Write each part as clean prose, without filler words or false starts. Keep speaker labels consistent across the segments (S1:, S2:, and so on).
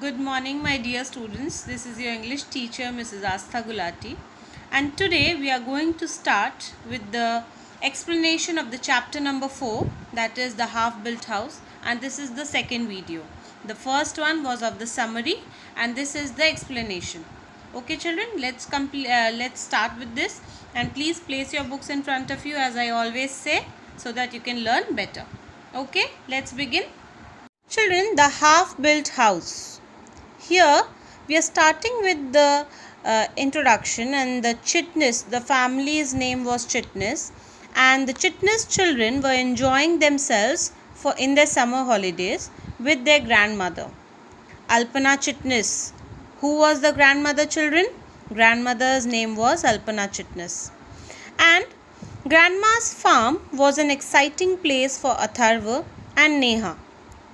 S1: Good morning, my dear students. This is your English teacher, Mrs. Astha Gulati, and today we are going to start with the explanation of the chapter number 4, that is the half-built house, and this is the second video. The first one was of the summary, and this is the explanation. Okay, children, let's start with this, and please place your books in front of you as I always say, so that you can learn better. Okay, let's begin. Children, the half-built house. Here we are starting with the introduction, and the Chitnis, the family's name was Chitnis, and the Chitnis children were enjoying themselves in their summer holidays with their grandmother, Alpana Chitnis. Who was the grandmother, children? Grandmother's name was Alpana Chitnis. And grandma's farm was an exciting place for Atharva and Neha.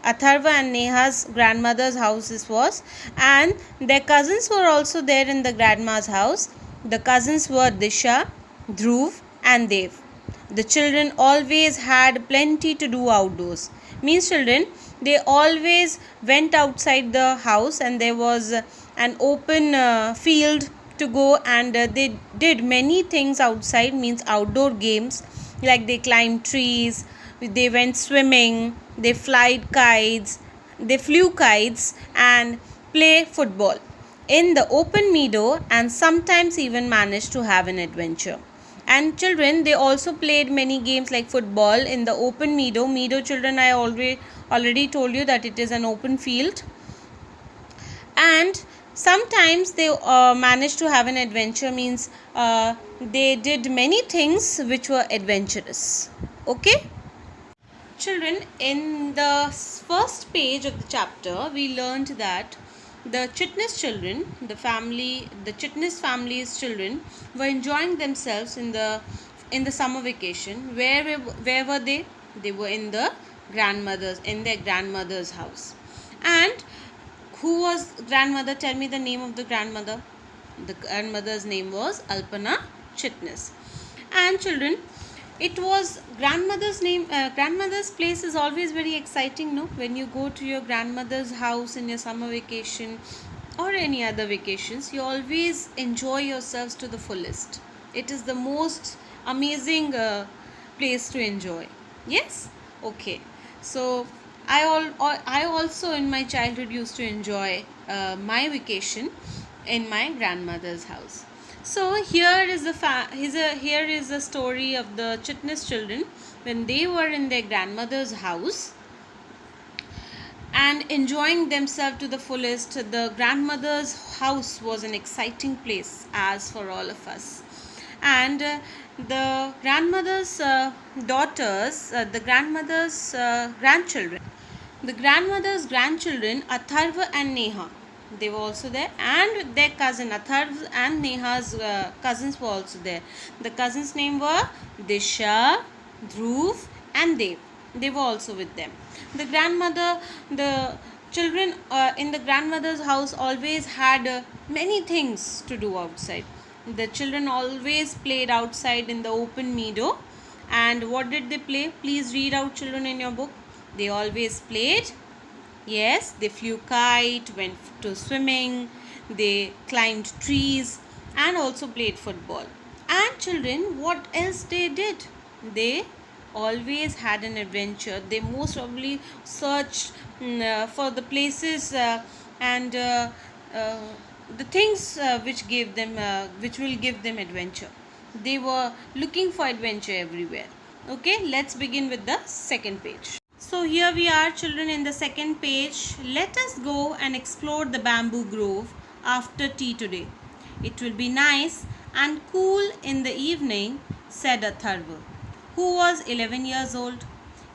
S1: Atharva and Neha's grandmother's house this was, and their cousins were also there in the grandma's house. The cousins were Disha, Dhruv and Dev. The children always had plenty to do outdoors. Means children, they always went outside the house, and there was an open field to go, and they did many things outside, means outdoor games, like they climbed trees, they went swimming, they flew kites and play football in the open meadow, and sometimes even managed to have an adventure. And children, they also played many games like football in the open meadow. Meadow, children, I already told you that it is an open field. And sometimes they managed to have an adventure, means they did many things which were adventurous. Okay. Children, in the first page of the chapter, we learned that the Chitnis children, the Chitnis family's children, were enjoying themselves in the summer vacation. Where were they? They were in their grandmother's house. And who was grandmother? Tell me the name of the grandmother. The grandmother's name was Alpana Chitnis. And children, it was grandmother's name. Grandmother's place is always very exciting, no? When you go to your grandmother's house in your summer vacation or any other vacations, you always enjoy yourselves to the fullest. It is the most amazing place to enjoy. Yes? Okay. So I also in my childhood used to enjoy my vacation in my grandmother's house. So here is a story of the Chitnis children when they were in their grandmother's house and enjoying themselves to the fullest. The grandmother's house was an exciting place, as for all of us. And the grandmother's grandchildren, Atharva and Neha, they were also there, and their cousin Atharva and Neha's cousins were also there. The cousins' name were Disha, Dhruv and Dev. They were also with them. The children in the grandmother's house always had many things to do outside. The children always played outside in the open meadow. And what did they play? Please read out, children, in your book. They always played. Yes, they flew kite, went to swimming, they climbed trees and also played football. And children, what else they did? They always had an adventure. They most probably searched for the places and the things which will give them adventure. They were looking for adventure everywhere. Okay, let's begin with the second page. So here we are, children, in the second page. Let us go and explore the bamboo grove after tea today. It will be nice and cool in the evening, said Atharva, who was 11 years old.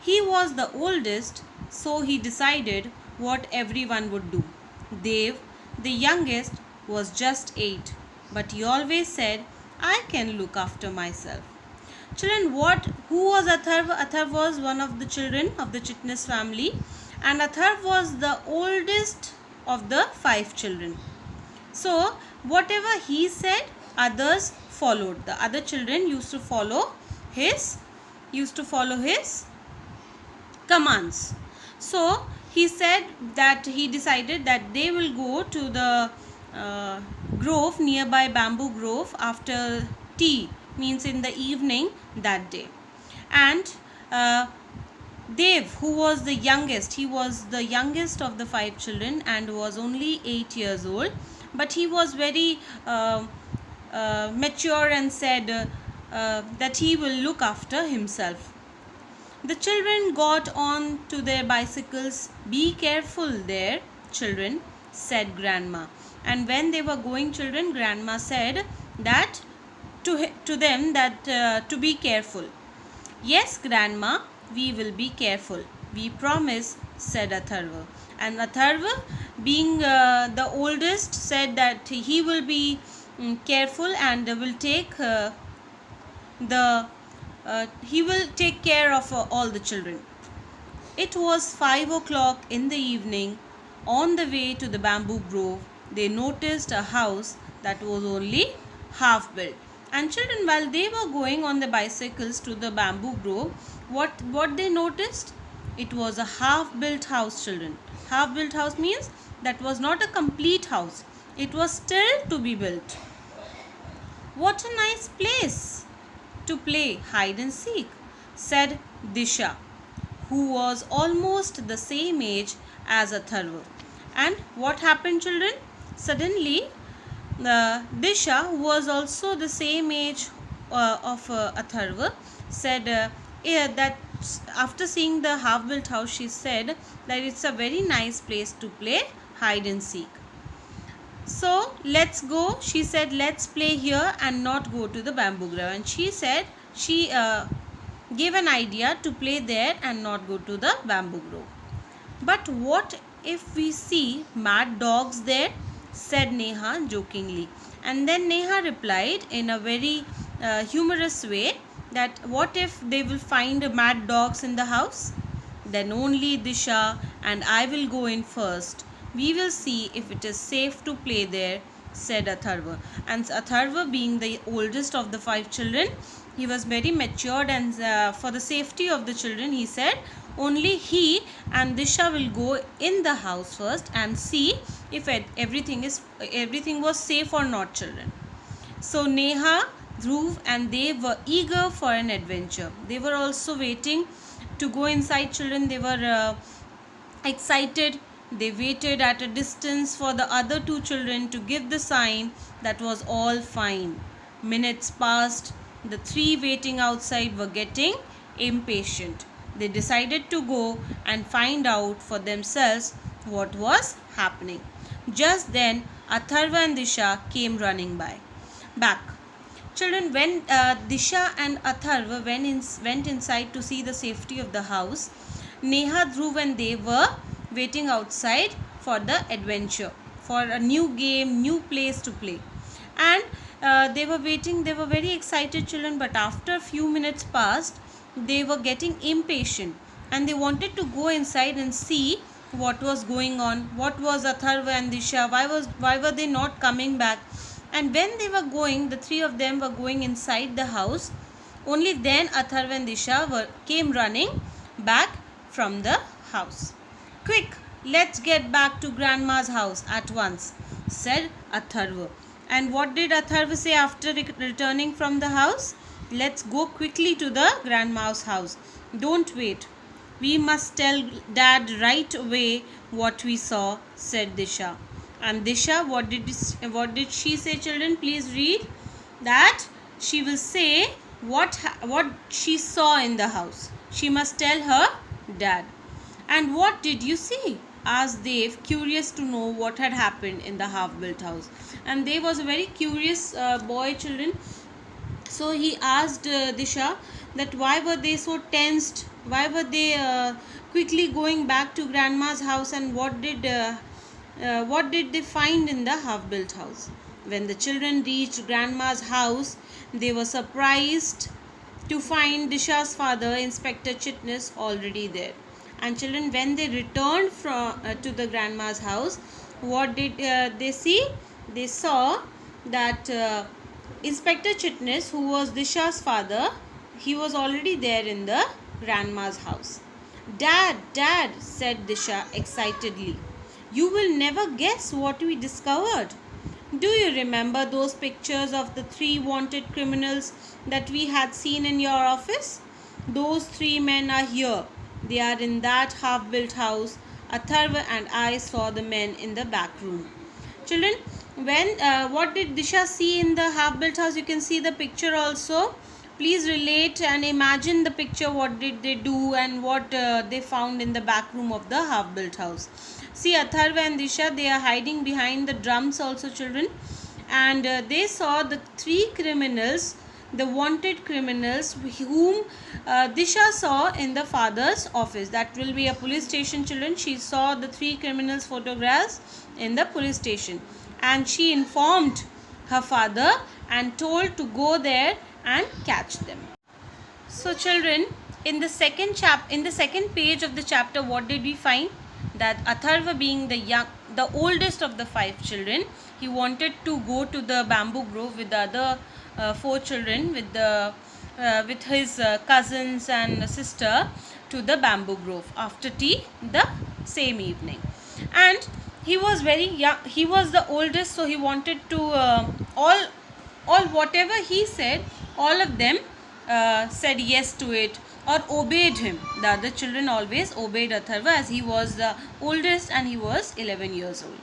S1: He was the oldest, so he decided what everyone would do. Dev, the youngest, was just 8, but he always said, I can look after myself. Children, who was Atharva? Atharva was one of the children of the Chitnis family, and Atharva was the oldest of the 5 children. So whatever he said, others followed. The other children used to follow his commands. So he said that he decided that they will go to the grove, nearby bamboo grove, after tea, means in the evening that day. And Dev, who was the youngest, he was the youngest of the 5 children and was only 8 years old, but he was very mature and said that he will look after himself. The children got on to their bicycles. "Be careful there, children," said Grandma. And when they were going, children, Grandma said that to them that to be careful. "Yes, Grandma, we will be careful. We promise," said Atharva. And Atharva, being the oldest, said that he will be careful and will take he will take care of all the children. It was 5 o'clock in the evening. On the way to the bamboo grove, they noticed a house that was only half built. And children, while they were going on the bicycles to the bamboo grove, what they noticed? It was a half-built house, children. Half-built house means that was not a complete house. It was still to be built. "What a nice place to play hide and seek," said Disha, who was almost the same age as Atharva. And what happened, children? Suddenly, Disha, who was also the same age of Atharva, said that after seeing the half-built house, she said that it's a very nice place to play hide and seek. "So let's go," she said, "let's play here and not go to the bamboo grove." And she said she gave an idea to play there and not go to the bamboo grove. "But what if we see mad dogs there?" said Neha jokingly. And then Neha replied in a very humorous way that what if they will find mad dogs in the house? "Then only Disha and I will go in first. We will see if it is safe to play there," said Atharva. And Atharva, being the oldest of the 5 children, he was very matured, and for the safety of the children, he said only he and Disha will go in the house first and see if everything was safe or not, children. So Neha, Dhruv and Dev were eager for an adventure. They were also waiting to go inside, children. They were excited. They waited at a distance for the other 2 children to give the sign that was all fine. Minutes passed. The 3 waiting outside were getting impatient. They decided to go and find out for themselves what was happening. Just then, Atharva and Disha came running back. Children, when Disha and Atharva went inside to see the safety of the house, Neha, Dhruv and they were waiting outside for the adventure, for a new game, new place to play. And they were waiting. They were very excited, children, but after a few minutes passed, they were getting impatient and they wanted to go inside and see what was going on. What was Atharva and Disha? Why were they not coming back? And when they were going, the 3 of them were going inside the house. Only then Atharva and Disha came running back from the house. "Quick, let's get back to Grandma's house at once," said Atharva. And what did Atharva say after returning from the house? "Let's go quickly to the Grandma's house. Don't wait. We must tell Dad right away what we saw," said Disha. And Disha, what did she say, children? Please read. That she will say what she saw in the house. She must tell her dad. "And what did you see?" asked Dev, curious to know what had happened in the half-built house. And Dev was a very curious boy, children. So he asked Disha that why were they so tensed? Why were they quickly going back to Grandma's house, and what did they find in the half-built house? When the children reached Grandma's house, they were surprised to find Disha's father, Inspector Chitnis, already there. And children, when they returned to the Grandma's house, what did they see? They saw that Inspector Chitnis, who was Disha's father, he was already there in the Grandma's house. "Dad, Dad," said Disha excitedly. "You will never guess what we discovered. Do you remember those pictures of the three wanted criminals that we had seen in your office? Those three men are here. They are in that half-built house. Atharva and I saw the men in the back room." Children, when what did Disha see in the half-built house? You can see the picture also. Please relate and imagine the picture. What did they do and what they found in the back room of the half-built house? See, Atharva and Disha, they are hiding behind the drums also, children. And they saw the three criminals, the wanted criminals, whom Disha saw in the father's office. That will be a police station, children. She saw the three criminals' photographs in the police station. And she informed her father and told to go there and catch them. So children, in the second page of the chapter, what did we find? That Atharva, being the oldest of the 5 children, he wanted to go to the bamboo grove with the other 4 children, with his cousins and sister, to the bamboo grove after tea the same evening. And he was very young. He was the oldest, so he wanted to all whatever he said, all of them said yes to it or obeyed him. The other children always obeyed Atharva, as he was the oldest and he was 11 years old.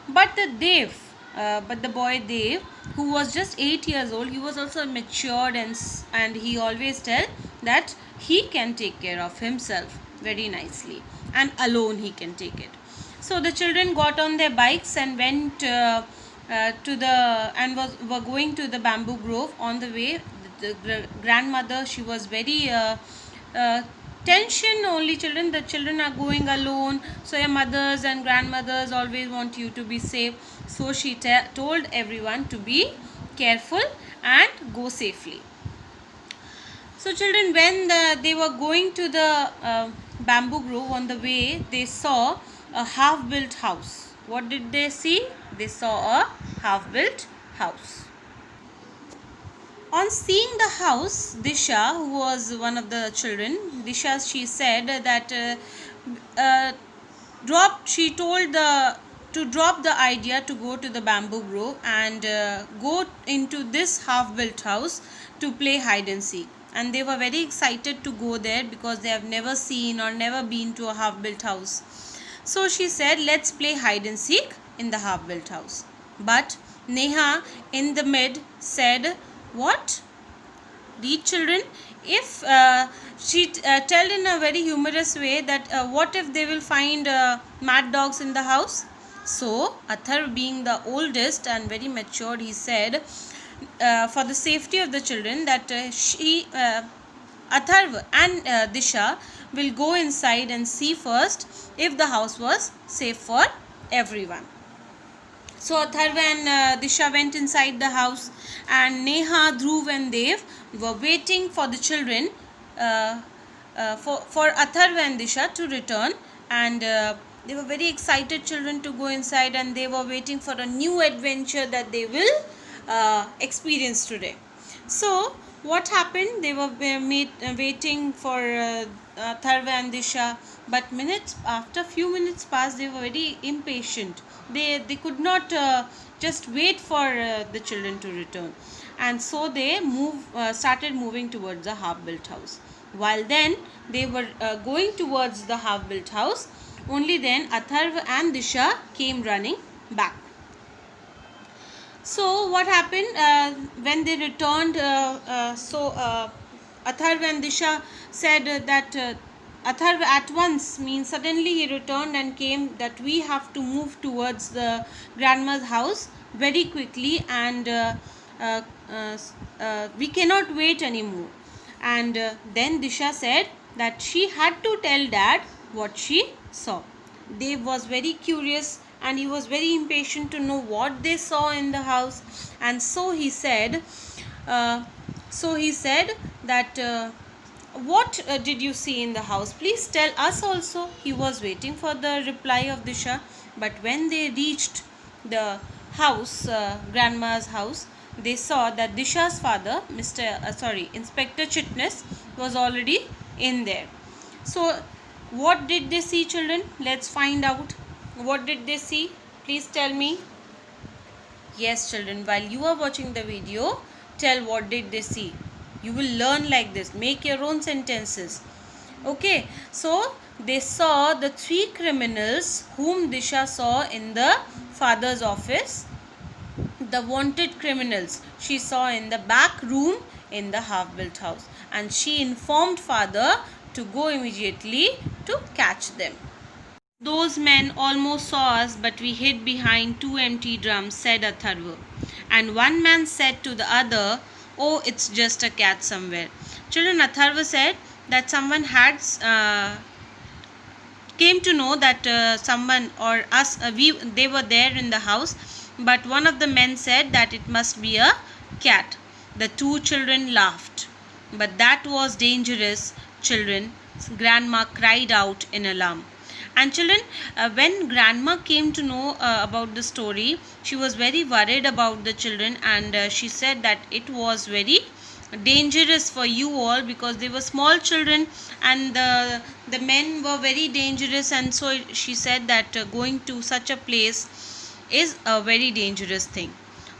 S1: But the boy Dev, who was just 8 years old, he was also matured, and he always tell that he can take care of himself very nicely and alone he can take it. So the children got on their bikes and went were going to the bamboo grove. On the way, the grandmother, she was very tension only, children. The children are going alone, so your mothers and grandmothers always want you to be safe. So she told everyone to be careful and go safely. So children, when they were going to the bamboo grove, on the way they saw a half-built house. What did they see? They saw a half-built house. On seeing the house, Disha, who was one of the children, she said that to drop the idea to go to the bamboo grove and go into this half-built house to play hide and seek. And they were very excited to go there because they have never seen or never been to a half-built house. So she said, let's play hide and seek in the half-built house. But Neha in the mid said, what? Read, children. If she told in a very humorous way that what if they will find mad dogs in the house? So Atharva, being the oldest and very matured, he said, for the safety of the children, that Atharva and Disha will go inside and see first if the house was safe for everyone. So Atharva and Disha went inside the house, and Neha, Dhruv and Dev were waiting for the children, for Atharva and Disha to return, and they were very excited, children, to go inside, and they were waiting for a new adventure that they will experience today. So what happened? They were waiting for Atharva and Disha, but after few minutes passed, they were very impatient. They could not just wait for the children to return, and so they started moving towards the half-built house. While then they were going towards the half-built house, only then Atharva and Disha came running back. So what happened when they returned? Atharva and Disha said that Atharva at once, means suddenly he returned and came, that we have to move towards the grandma's house very quickly, and we cannot wait anymore. And then Disha said that she had to tell Dad what she saw. Dev was very curious and he was very impatient to know what they saw in the house, and so he said that what did you see in the house? Please tell us also. He was waiting for the reply of Disha, but when they reached the house, grandma's house, they saw that Disha's father, Inspector Chitnis, was already in there. So what did they see, children? Let's find out. What did they see? Please tell me. Yes, children, while you are watching the video, tell what did they see. You will learn like this. Make your own sentences. Okay, so they saw the three criminals whom Disha saw in the father's office. The wanted criminals she saw in the back room in the half-built house, and she informed father to go immediately to catch them. Those men almost saw us, but we hid behind two empty drums, said Atharva. And one man said to the other, "Oh, it's just a cat somewhere." Children, Atharva said that someone had came to know that someone or us, they were there in the house, but one of the men said that it must be a cat. The two children laughed. But that was dangerous, children, grandma cried out in alarm. And children, when grandma came to know about the story, she was very worried about the children, and she said that it was very dangerous for you all because they were small children, and the men were very dangerous, and so she said that going to such a place is a very dangerous thing.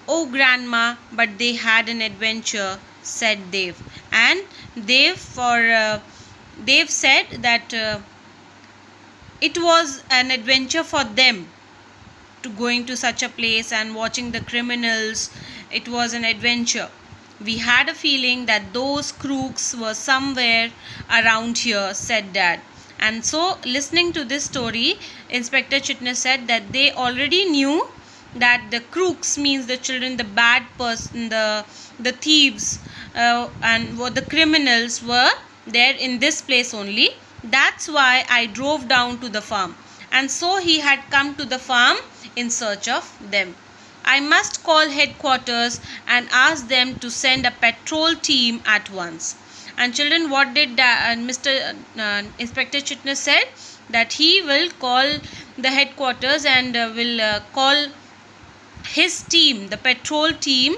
S1: Oh grandma, but they had an adventure, said Dev. And Dev said that it was an adventure for them to going to such a place and watching the criminals. It was an adventure. We had a feeling that those crooks were somewhere around here, said Dad. And so, listening to this story, Inspector Chitnis said that they already knew that the crooks means the children, the bad person, the thieves, and what the criminals were there in this place only. That's why I drove down to the farm. And so he had come to the farm in search of them. I must call headquarters and ask them to send a patrol team at once. And children, what did Mr. Inspector Chitnis said? That he will call the headquarters and will call his team, the patrol team,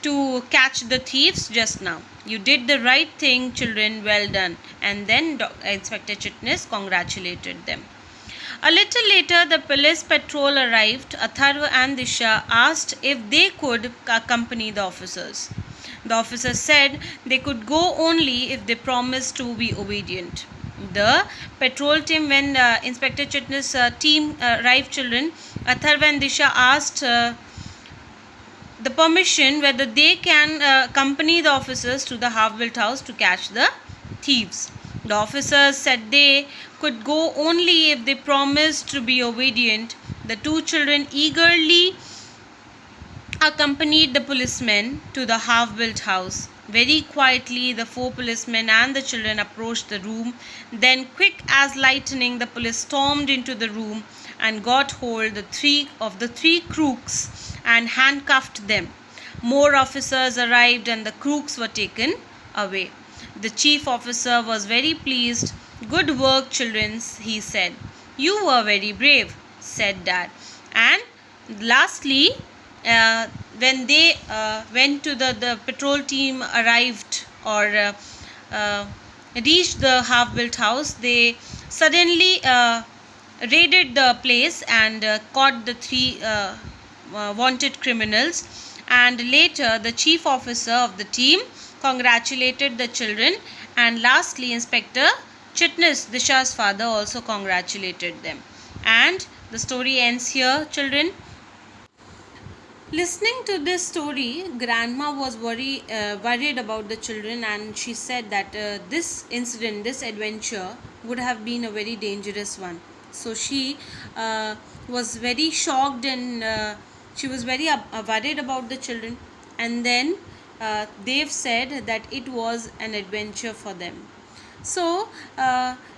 S1: to catch the thieves just now. You did the right thing, children, well done. And then Inspector Chitnis congratulated them. A little later, the police patrol arrived. Atharva and Disha asked if they could accompany the officers. The officers said they could go only if they promised to be obedient. The patrol team, when Inspector Chitnis' team arrived, children, Atharva and Disha asked the permission whether they can accompany the officers to the half-built house to catch the thieves. The officers said they could go only if they promised to be obedient. The two children eagerly accompanied the policemen to the half-built house. Very quietly, the four policemen and the children approached the room. Then, quick as lightning, the police stormed into the room and got hold of the three crooks and handcuffed them. More officers arrived and the crooks were taken away. The chief officer was very pleased. Good work, children, he said. You were very brave, said Dad. And lastly, when they went to the patrol team arrived or reached the half-built house, they suddenly raided the place and caught the three wanted criminals. And later, the chief officer of the team congratulated the children, and lastly, Inspector Chitnis, Disha's father, also congratulated them. And the story ends here, children. Listening to this story, grandma was worried about the children, and she said that this incident, this adventure would have been a very dangerous one. So she was very shocked, and she was very worried about the children. And then they've said that it was an adventure for them. So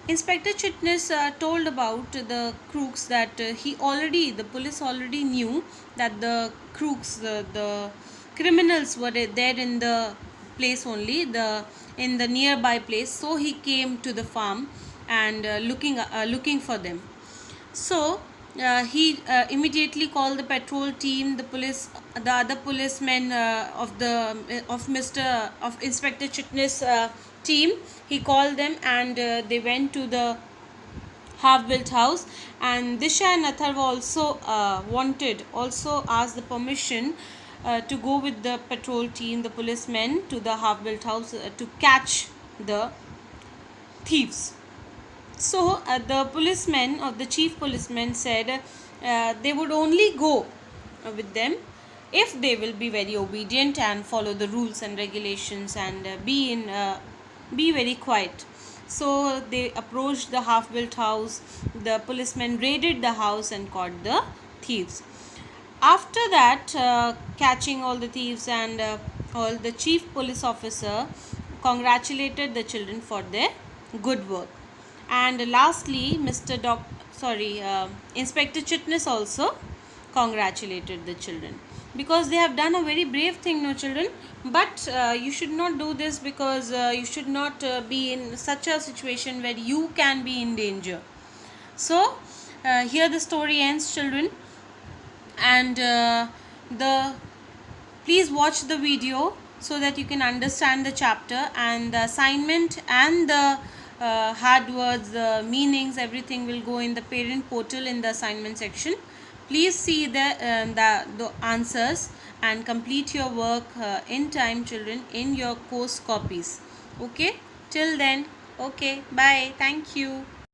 S1: Inspector Chitnis told about the crooks that the police already knew that the crooks, the criminals were there in the place only, in the nearby place. So he came to the farm and looking for them. So he immediately called the patrol team, the other policemen of Inspector Chitnis' team, he called them, and they went to the half-built house. And Disha and Atharva also asked the permission to go with the patrol team, the policemen, to the half-built house to catch the thieves. So the policemen, or the chief policeman, said they would only go with them if they will be very obedient and follow the rules and regulations, and be very quiet. So they approached the half-built house. The policemen raided the house and caught the thieves. After that, catching all the thieves, and all, the chief police officer congratulated the children for their good work. And lastly, Inspector Chitnis also congratulated the children, because they have done a very brave thing, no children. But you should not do this, because you should not be in such a situation where you can be in danger. So here the story ends, children. And please watch the video so that you can understand the chapter, and the assignment and the hard words, the meanings, everything will go in the parent portal in the assignment section. Please see the answers and complete your work in time, children, in your course copies. Okay, till then, okay, bye, thank you.